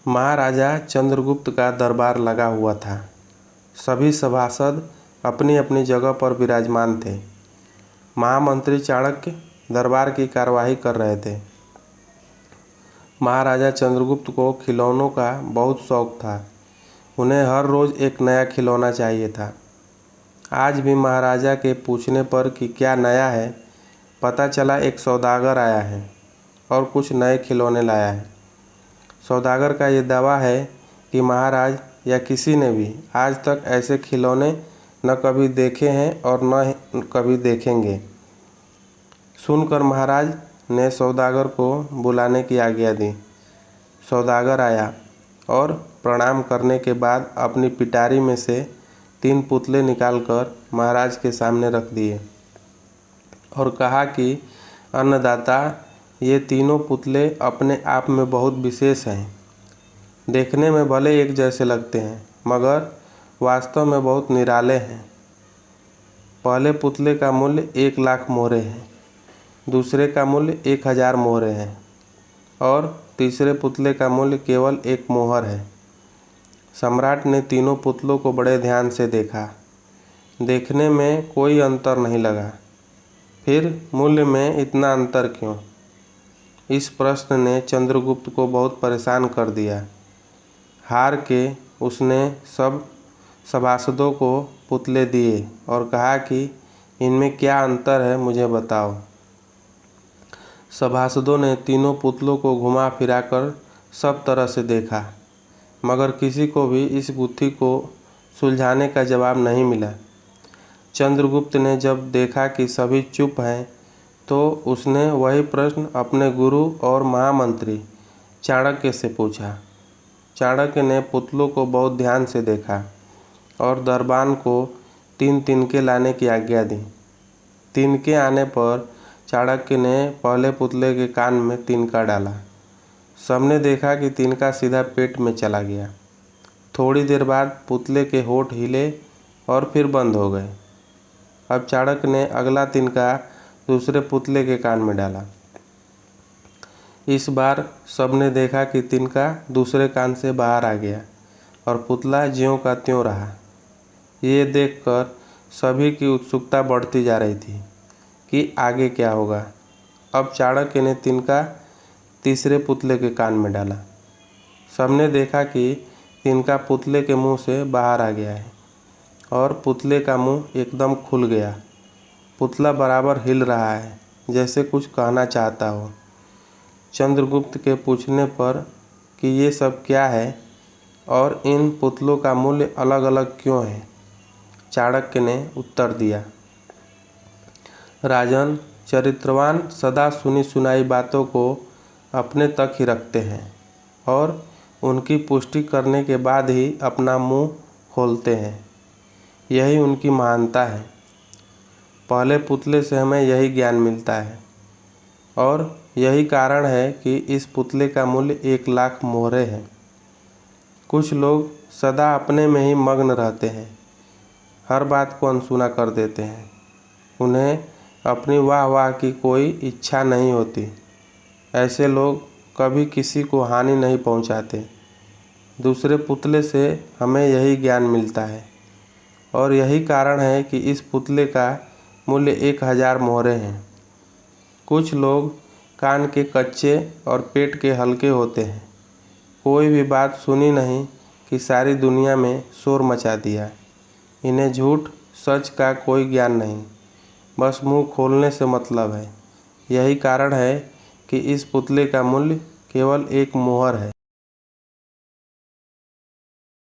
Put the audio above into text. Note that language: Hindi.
महाराजा चंद्रगुप्त का दरबार लगा हुआ था। सभी सभासद अपनी अपनी जगह पर विराजमान थे। महामंत्री चाणक्य दरबार की कार्यवाही कर रहे थे। महाराजा चंद्रगुप्त को खिलौनों का बहुत शौक था। उन्हें हर रोज़ एक नया खिलौना चाहिए था। आज भी महाराजा के पूछने पर कि क्या नया है, पता चला एक सौदागर आया है और कुछ नए खिलौने लाया है। सौदागर का ये दावा है कि महाराज या किसी ने भी आज तक ऐसे खिलौने न कभी देखे हैं और न कभी देखेंगे। सुनकर महाराज ने सौदागर को बुलाने की आज्ञा दी। सौदागर आया और प्रणाम करने के बाद अपनी पिटारी में से 3 पुतले निकालकर महाराज के सामने रख दिए और कहा कि अन्नदाता, ये तीनों पुतले अपने आप में बहुत विशेष हैं। देखने में भले एक जैसे लगते हैं, मगर वास्तव में बहुत निराले हैं। पहले पुतले का मूल्य 1 लाख मोहरे है, दूसरे का मूल्य 1000 मोहरे है और तीसरे पुतले का मूल्य केवल 1 मोहर है। सम्राट ने तीनों पुतलों को बड़े ध्यान से देखा। देखने में कोई अंतर नहीं लगा। फिर मूल्य में इतना अंतर क्यों? इस प्रश्न ने चंद्रगुप्त को बहुत परेशान कर दिया। हार के उसने सब सभासदों को पुतले दिए और कहा कि इनमें क्या अंतर है, मुझे बताओ। सभासदों ने तीनों पुतलों को घुमा फिराकर सब तरह से देखा, मगर किसी को भी इस गुत्थी को सुलझाने का जवाब नहीं मिला। चंद्रगुप्त ने जब देखा कि सभी चुप हैं, तो उसने वही प्रश्न अपने गुरु और महामंत्री चाणक्य से पूछा। चाणक्य ने पुतलों को बहुत ध्यान से देखा और दरबान को 3 तिनके लाने की आज्ञा दी। तिनके आने पर चाणक्य ने पहले पुतले के कान में तिनका डाला। सबने देखा कि तिनका सीधा पेट में चला गया। थोड़ी देर बाद पुतले के होंठ हिले और फिर बंद हो गए। अब चाणक्य ने अगला तिनका दूसरे पुतले के कान में डाला। इस बार सबने देखा कि तिनका दूसरे कान से बाहर आ गया और पुतला ज्यों का त्यों रहा। ये देखकर सभी की उत्सुकता बढ़ती जा रही थी कि आगे क्या होगा। अब चाणक्य ने तिनका तीसरे पुतले के कान में डाला। सबने देखा कि तिनका पुतले के मुंह से बाहर आ गया है और पुतले का मुंह एकदम खुल गया। पुतला बराबर हिल रहा है, जैसे कुछ कहना चाहता हो। चंद्रगुप्त के पूछने पर कि ये सब क्या है और इन पुतलों का मूल्य अलग अलग क्यों है, चाणक्य ने उत्तर दिया, राजन, चरित्रवान सदा सुनी सुनाई बातों को अपने तक ही रखते हैं और उनकी पुष्टि करने के बाद ही अपना मुंह खोलते हैं। यही उनकी महानता है। पहले पुतले से हमें यही ज्ञान मिलता है और यही कारण है कि इस पुतले का मूल्य 1 लाख मोहरे है। कुछ लोग सदा अपने में ही मग्न रहते हैं, हर बात को अनसुना कर देते हैं। उन्हें अपनी वाह वाह की कोई इच्छा नहीं होती। ऐसे लोग कभी किसी को हानि नहीं पहुंचाते। दूसरे पुतले से हमें यही ज्ञान मिलता है और यही कारण है कि इस पुतले का मूल्य 1000 मोहरे हैं। कुछ लोग कान के कच्चे और पेट के हल्के होते हैं। कोई भी बात सुनी नहीं कि सारी दुनिया में शोर मचा दिया। इन्हें झूठ सच का कोई ज्ञान नहीं, बस मुंह खोलने से मतलब है। यही कारण है कि इस पुतले का मूल्य केवल 1 मोहर है।